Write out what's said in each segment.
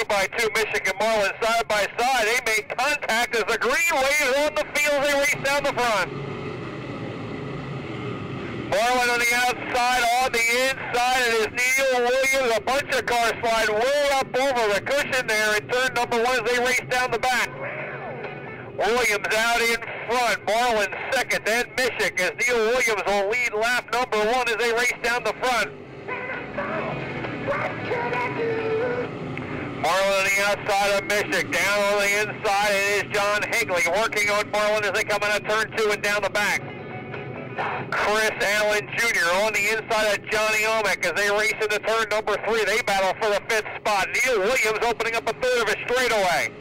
2x2 Michigan Marlin side by side. They make contact as the green waves on the field. They race down the front. Marlin on the outside, on the inside, it is Neil Williams. A bunch of cars slide way up over the cushion there in turn number 1 as they race down the back. Williams out in front, Marlin second, then Michigan as Neil Williams will lead lap number 1 as they race down the front. Marlin on the outside of Michigan, down on the inside it is John Haegele working on Marlin as they come out of turn 2 and down the back. Chris Allen Jr. on the inside of Johnny Omick as they race into turn number 3. They battle for the 5th spot. Neil Williams opening up a third of a straightaway.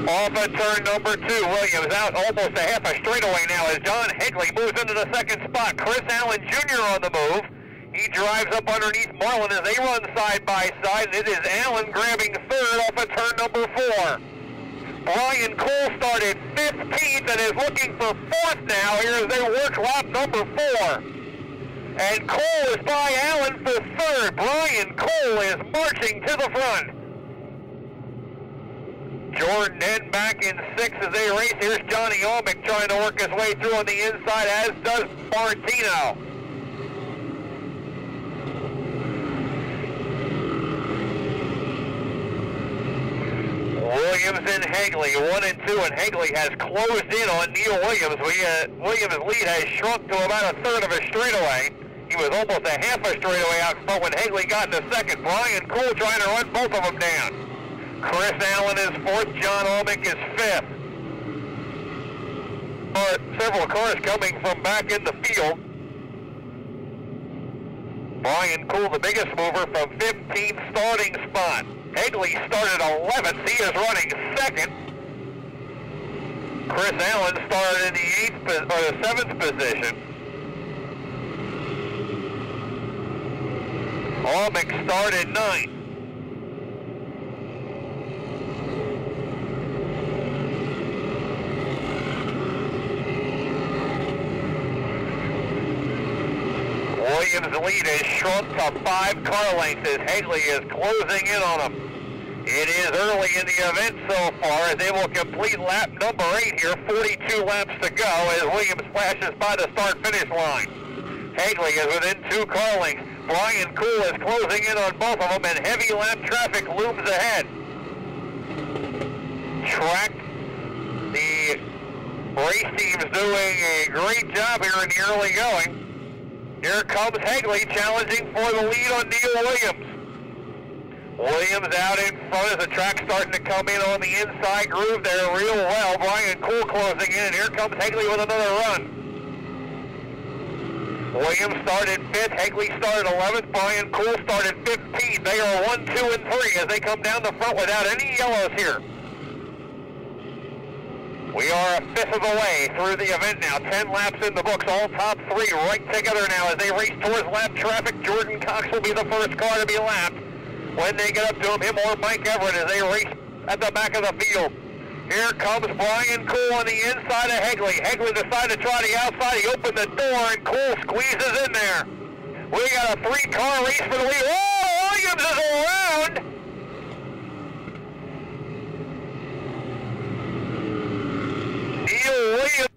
Off at turn number 2, Williams out almost a half a straightaway now as John Haegele moves into the 2nd spot. Chris Allen Jr. on the move. He drives up underneath Marlin as they run side by side. It is Allen grabbing 3rd off at turn number 4. Brian Cole started 15th and is looking for 4th now here as they work lap number 4. And Cole is by Allen for 3rd. Brian Cole is marching to the front. Jordan N back in 6th as they race. Here's Johnny Omick trying to work his way through on the inside, as does Martino. Williams and Haegele, 1 and 2, and Haegele has closed in on Neil Williams. Williams' lead has shrunk to about a third of a straightaway. He was almost a half a straightaway out front when Haegele got into 2nd. Brian Cole trying to run both of them down. Chris Allen is 4th, John Omick is 5th. Several cars coming from back in the field. Brian Cole, the biggest mover, from 15th starting spot. Haegele started 11th, he is running 2nd. Chris Allen started in the 7th position. Omick started 9th. Williams' lead has shrunk to 5 car lengths as Haegele is closing in on him. It is early in the event so far as they will complete lap number 8 here, 42 laps to go as Williams flashes by the start-finish line. Haegele is within 2 car lengths. Brian Cole is closing in on both of them and heavy lap traffic looms ahead. Track, the race team's doing a great job here in the early going. Here comes Haegele challenging for the lead on Neil Williams. Williams out in front as the track starting to come in on the inside groove there real well. Brian Cole closing in, and here comes Haegele with another run. Williams started 5th, Haegele started 11th, Brian Cole started 15th. They are 1, 2, and 3 as they come down the front without any yellows here. We are a 5th of the way through the event now. 10 laps in the books, all top 3 right together now as they race towards lap traffic. Jordan Cox will be the first car to be lapped. When they get up to him or Mike Everett as they race at the back of the field. Here comes Brian Cole on the inside of Haegele. Haegele decided to try the outside. He opened the door and Cole squeezes in there. We got a 3-car race for the lead. Oh, Williams is around. Neil Williams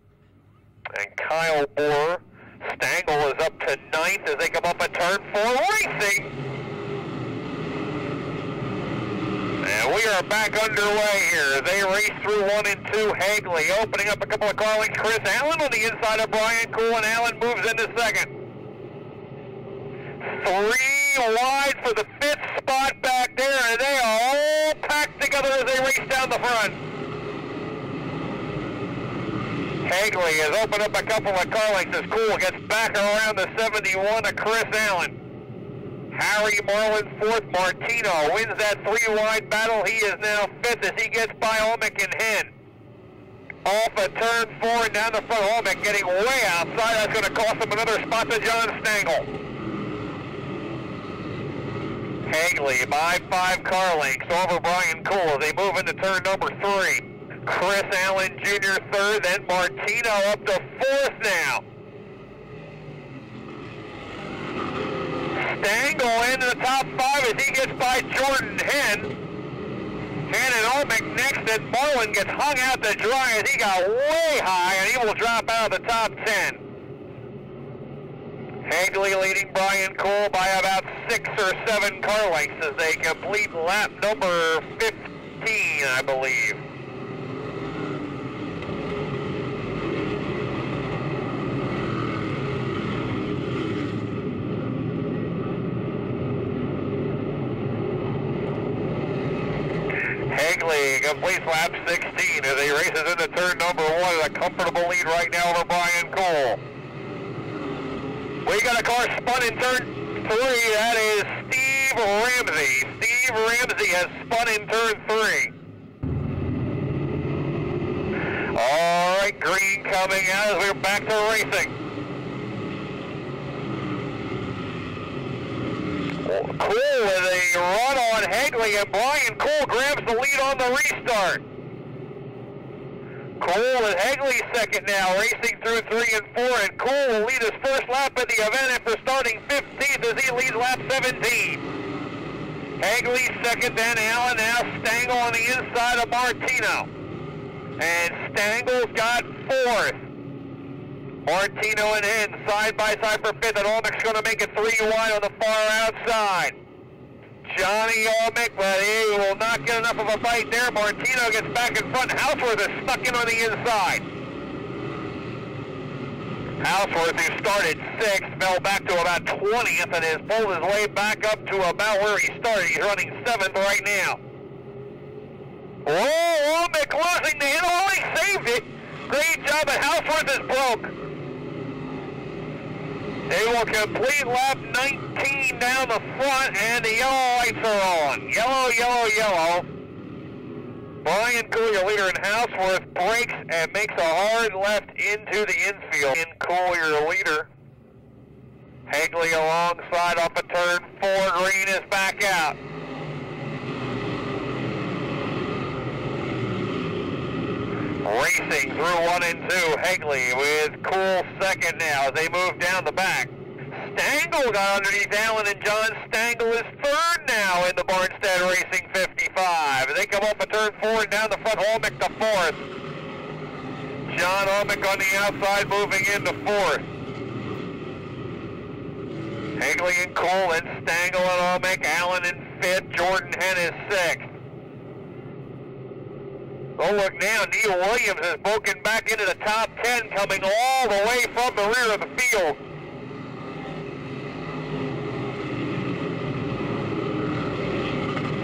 and Kyle Bohr. Stangl is up to 9th as they come up at turn 4 racing. And we are back underway here as they race through 1 and 2. Haegele opening up a couple of car lengths. Chris Allen on the inside of Brian Cole, and Allen moves into 2nd. 3 wide for the 5th spot back there, and they are all packed together as they race down the front. Haegele has opened up a couple of car lengths as Cole gets back around the 71 of Chris Allen. Harry Marlin 4th, Martino wins that 3-wide battle. He is now 5th as he gets by Omick and Hen. Off at turn 4 and down the front, Omick getting way outside. That's going to cost him another spot to John Stangl. Haegele by 5 car lengths over Brian Cole as they move into turn number 3. Chris Allen Jr. 3rd, then Martino up to 4th now. Stengel into the top 5 as he gets by Jordan Henn. Henn and Olmec next, and Marlin gets hung out to dry as he got way high, and he will drop out of the top 10. Haegele leading Brian Cole by about 6 or 7 car lengths as they complete lap number 15, I believe. Haegele completes lap 16 as he races into turn number 1 at a comfortable lead right now over Brian Cole. We got a car spun in turn 3. That is Steve Ramsey. Steve Ramsey has spun in turn 3. All right, green coming out as we're back to racing. Cole with a run on Haegele, and Brian Cole grabs the lead on the restart. Cole and Haegele second now, racing through 3 and 4, and Cole will lead his first lap of the event after starting 15th as he leads lap 17. Haegele second, then Allen, now Stengel on the inside of Martino. And Stengel's got 4th. Martino and Henn side by side for 5th, and Olmec's going to make it 3 wide on the far outside. Johnny Olmec, but he will not get enough of a bite there. Martino gets back in front. Houseworth is stuck in on the inside. Houseworth, who started 6th, fell back to about 20th and has pulled his way back up to about where he started. He's running 7th right now. Whoa, Olmec losing the hit. Oh, he saved it. Great job, but Houseworth is broke. They will complete lap 19 down the front, and the yellow lights are on. Yellow, yellow, yellow. Brian Cole, your leader in Houseworth, brakes and makes a hard left into the infield. And Cole, your leader. Haegele alongside off of turn 4. Green is back out. Racing through 1 and 2, Haegele with Cole second now as they move down the back. Stengel got underneath Allen, and John Stengel is 3rd now in the Barnstead Racing 55. They come off of turn 4 and down the front, Olmec to 4th. John Olmec on the outside moving into 4th. Haegele and Cole, and Stengel and Olmec, Allen in 5th, Jordan Henn is 6th. Oh, look now, Neil Williams has broken back into the top 10, coming all the way from the rear of the field.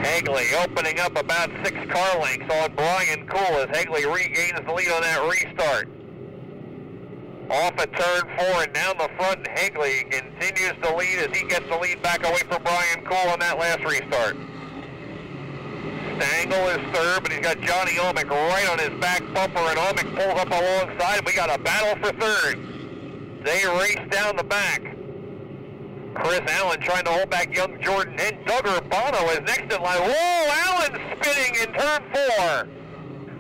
Haegele opening up about 6 car lengths on Brian Cole as Haegele regains the lead on that restart. Off at turn 4 and down the front, Haegele continues to lead as he gets the lead back away from Brian Cole on that last restart. Stengel is 3rd, but he's got Johnny Olmec right on his back bumper, and Olmec pulls up alongside, and we got a battle for 3rd. They race down the back. Chris Allen trying to hold back young Jordan Henn. Doug Urbano is next in line. Whoa, Allen spinning in turn 4.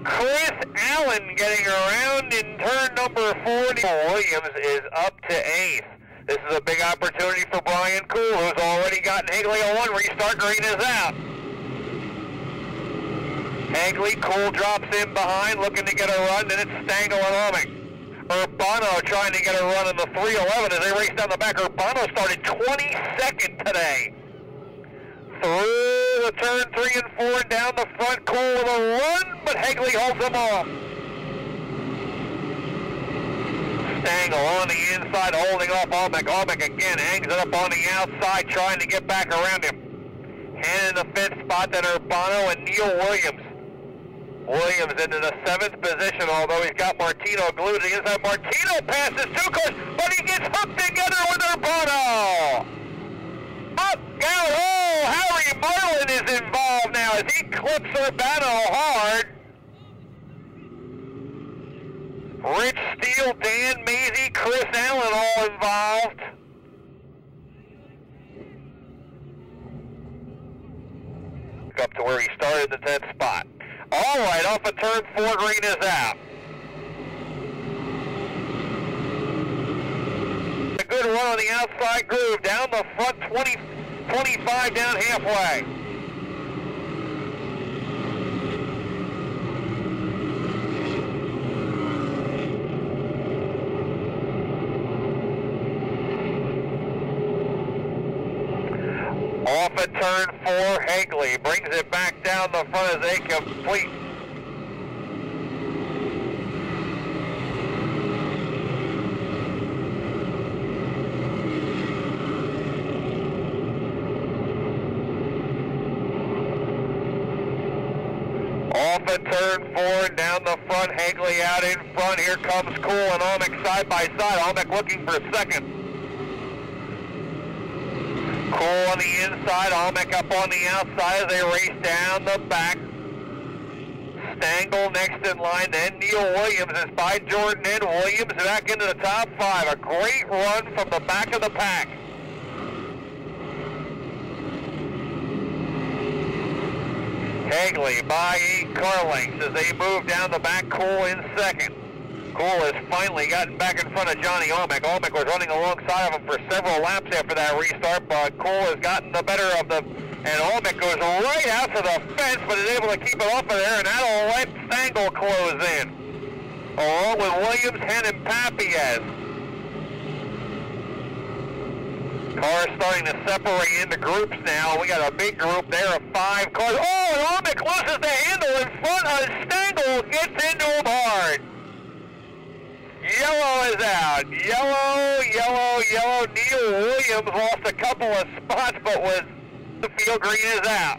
Chris Allen getting around in turn number 40. Williams is up to 8th. This is a big opportunity for Brian Cole, who's already gotten Haegele a 1 restart. Green is out. Haegele, Cole drops in behind, looking to get a run, then it's Stengel and Olmec. Urbano trying to get a run in the 311 as they race down the back. Urbano started 22nd today. Through the turn 3 and 4 and down the front, Cole with a run, but Haegele holds them off. Stengel on the inside, holding off Olmec. Olmec again hangs it up on the outside, trying to get back around him. Henn in the 5th spot, then Urbano and Neil Williams. Williams into the 7th position, although he's got Martino glued to the inside. Martino passes 2 cars, but he gets hooked together with Urbano. Up, out, oh, Harry Marlin is involved now as he clips Urbano hard. Rich Steele, Dan Maisie, Chris Allen all involved. Up to where he started the 10th spot. All right, off of turn 4, Green is out. A good run on the outside groove, down the front 20, 25 down halfway. Off at turn 4, Haegele brings it back down the front as they complete. Off at turn 4 and down the front, Haegele out in front. Here comes Cool and Almec side by side. Almec looking for second. Cool on the inside, Almec up on the outside as they race down the back. Stengel next in line, then Neil Williams is by Jordan and Williams back into the top 5. A great run from the back of the pack. Haegele by 8 car lengths as they move down the back. Cool in second. Cool has finally gotten back in front of Johnny Almec. Almec was running alongside of him for several laps after that restart, but Cool has gotten the better of the, and Almec goes right out to the fence, but is able to keep it off of there, and that'll let Stengel close in. Along with Williams, Hen, and Papias. Cars starting to separate into groups now. We got a big group there of 5 cars. Oh, and Almec loses the handle in front of Stengel, gets into him hard. Yellow is out. Yellow, yellow, yellow. Neil Williams lost a couple of spots, but was the field green is out.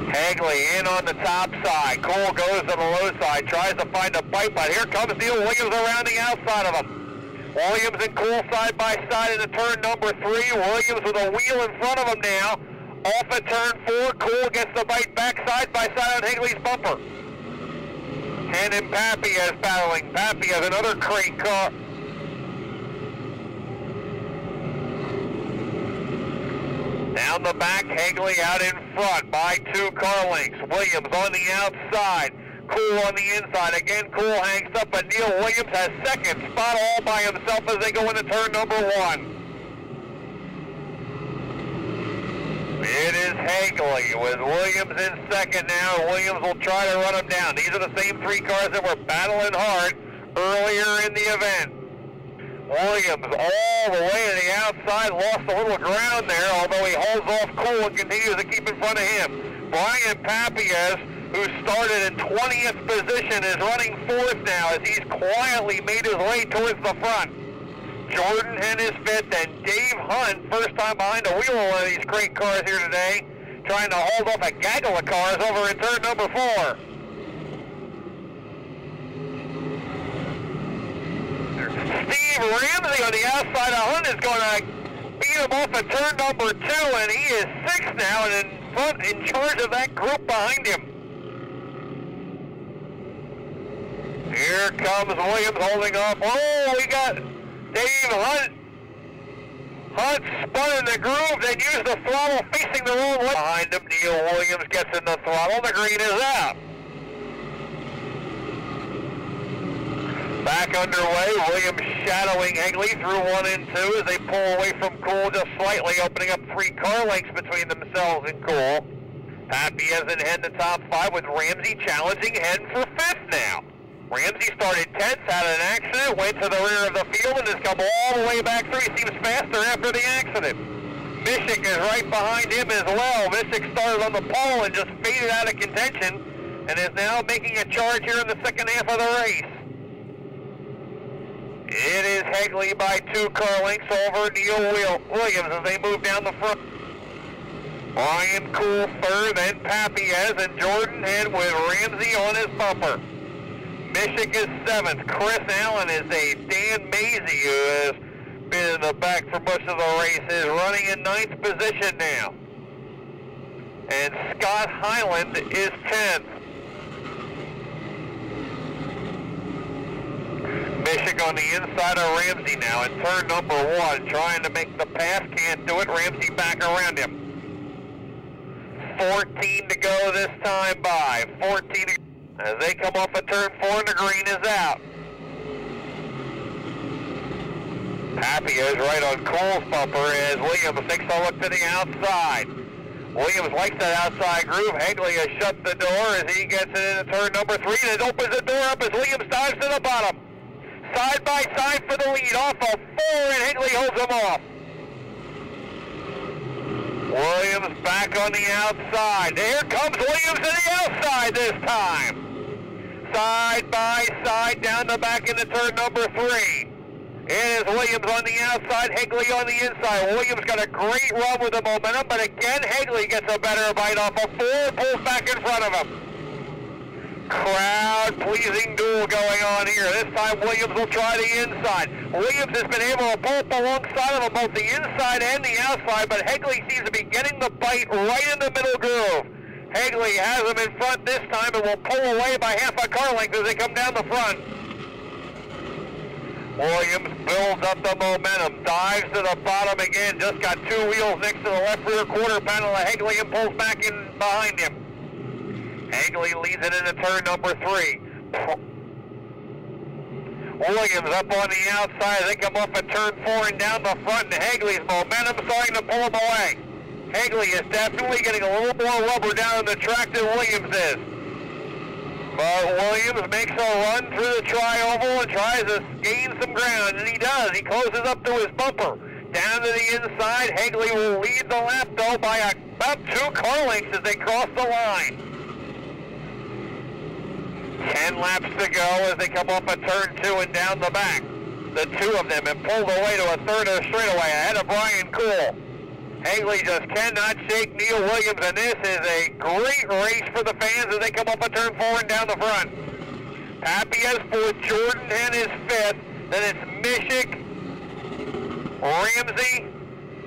Haegele in on the top side. Cole goes to the low side, tries to find a bite, but here comes Neil Williams around the outside of him. Williams and Cole side by side into turn number 3. Williams with a wheel in front of him now. Off at turn 4. Cole gets the bite back side by side on Haegele's bumper. Hen and Papias battling. Papias, another crate car. Down the back, Haegele out in front by 2 car lengths. Williams on the outside. Cool on the inside. Again, Cool hangs up, but Neil Williams has second spot all by himself as they go into turn number 1. It is Haegele with Williams in second now. Williams will try to run him down. These are the same 3 cars that were battling hard earlier in the event. Williams all the way to the outside, lost a little ground there, although he holds off Cool and continues to keep in front of him. Brian Papias, who started in 20th position, is running 4th now as he's quietly made his way towards the front. Jordan Hen is 5th, and Dave Hunt, first time behind the wheel of one of these crate cars here today, trying to hold off a gaggle of cars over in turn number 4. Steve Ramsey on the outside of Hunt is going to beat him off at turn number 2, and he is 6th now and in front, in charge of that group behind him. Here comes Williams holding off. Oh, we got Dave Hunt. Hunt spun in the groove, then used the throttle facing the wrong way. Behind him, Neil Williams gets in the throttle. The green is out. Back underway, Williams shadowing Haegele through 1 and 2 as they pull away from Cool just slightly, opening up 3 car lengths between themselves and Cool. Papias and Hen the top 5 with Ramsey challenging Hen for 5th now. Ramsey started 10th, had an accident, went to the rear of the field, and has come all the way back through. He seems faster after the accident. Mishik is right behind him as well. Mishik started on the pole and just faded out of contention and is now making a charge here in the second half of the race. It is Haegele by 2 car lengths over Neil Williams as they move down the front. Brian Cool 3rd, then Papias and Jordan Hen with Ramsey on his bumper. Mishik is 7th. Chris Allen is a Dan Maisie, who has been in the back for much of the race, is running in 9th position now. And Scott Hyland is 10th. Mishik on the inside of Ramsey now in turn number 1, trying to make the pass, can't do it. Ramsey back around him. 14 to go this time by. 14 to go. As they come off of turn 4 and the green is out. Happy is right on Cole's bumper as Williams takes a look to the outside. Williams likes that outside groove. Haegele has shut the door as he gets it into turn number 3 and it opens the door up as Williams dives to the bottom. Side by side for the lead off of 4 and Haegele holds him off. Williams back on the outside. Here comes Williams to the outside this time. Side by side down the back into turn number 3. It is Williams on the outside, Haegele on the inside. Williams got a great run with the momentum, but again, Haegele gets a better bite off of 4, pulls back in front of him. Crowd-pleasing duel going on here. This time, Williams will try the inside. Williams has been able to pull up alongside of him, both the inside and the outside, but Haegele seems to be getting the bite right in the middle groove. Haegele has him in front this time and will pull away by half a car length as they come down the front. Williams builds up the momentum, dives to the bottom again, just got 2 wheels next to the left rear quarter panel of Haegele and pulls back in behind him. Haegele leads it into turn number 3. Williams up on the outside, they come off at turn 4 and down the front, and Haegele's momentum starting to pull him away. Haegele is definitely getting a little more rubber down on the track than Williams is. But Williams makes a run through the tri-oval and tries to gain some ground, and he does. He closes up to his bumper. Down to the inside, Haegele will lead the lap, though, by about 2 car lengths as they cross the line. 10 laps to go as they come off at turn 2 and down the back. The 2 of them have pulled away to a third of the straightaway ahead of Brian Cool. Haegele just cannot shake Neil Williams, and this is a great race for the fans as they come up a turn 4 and down the front. Pappy has 4th, Jordan and his 5th, then it's Mishik, Ramsey,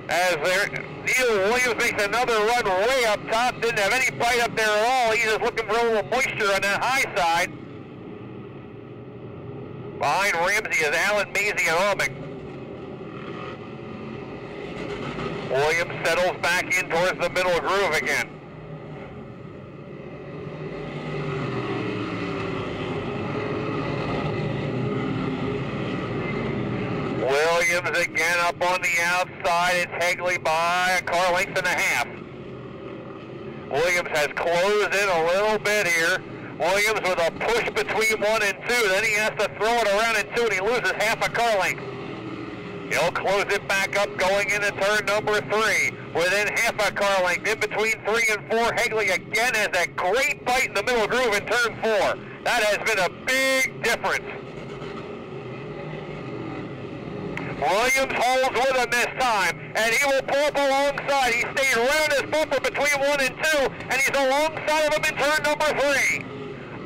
as Neil Williams makes another run way up top, didn't have any bite up there at all, he's just looking for a little moisture on that high side. Behind Ramsey is Alan Maisie and Omick. Williams settles back in towards the middle groove again. Williams again up on the outside. It's Haegele by a car length and a half. Williams has closed in a little bit here. Williams with a push between 1 and 2. Then he has to throw it around in 2 and he loses half a car length. He'll close it back up going into turn number 3. Within half a car length, in between 3 and 4, Haegele again has that great bite in the middle groove in turn 4. That has been a big difference. Williams holds with him this time, and he will pull up alongside. He stayed right on his bumper between 1 and 2, and he's alongside of him in turn number 3.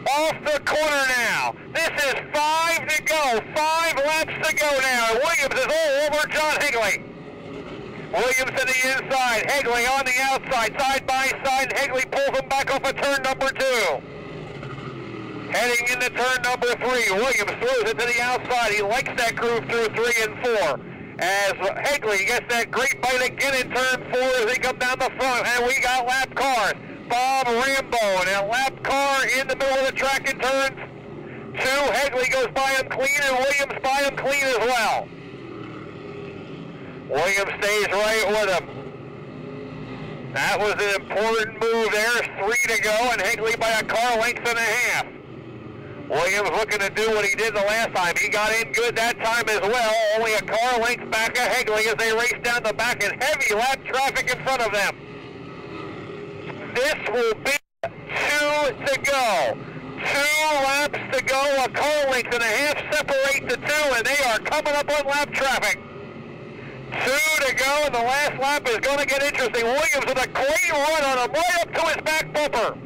Off the corner now. This is 5 to go. 5 laps to go now. Williams is all over John Haegele. Williams to the inside. Haegele on the outside. Side by side. Haegele pulls him back off of turn number 2. Heading into turn number 3. Williams throws it to the outside. He likes that groove through 3 and 4. As Haegele gets that great bite again in turn 4 as they come down the front. And we got lap cars. Bob Rambo and a lap car in the middle of the track in turn 2. Haegele goes by him clean and Williams by him clean as well. Williams stays right with him. That was an important move there. 3 to go and Haegele by a car length and a half. Williams looking to do what he did the last time. He got in good that time as well. Only a car length back of Haegele as they race down the back and heavy lap traffic in front of them. This will be 2 to go. 2 laps to go. A car length and a half separate the 2, and they are coming up on lap traffic. 2 to go, and the last lap is going to get interesting. Williams with a great run on him right up to his back bumper.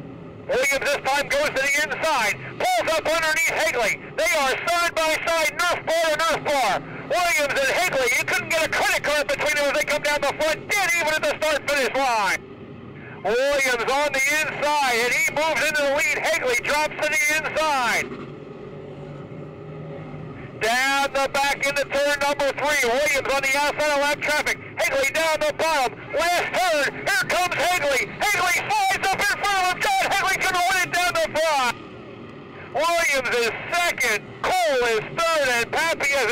Williams this time goes to the inside, pulls up underneath Haegele. They are side by side, Nerf bar to Nerf bar. Williams and Haegele, you couldn't get a credit card between them as they come down the front, did even at the start-finish line. Williams on the inside, and he moves into the lead. Haegele drops to the inside. Down the back into turn number 3. Williams on the outside of lap traffic. Haegele down the bottom. Last turn. Here comes Haegele. Haegele slides up in front of him. John Haegele can win it down the front. Williams is second. Cole is third, and Pappy is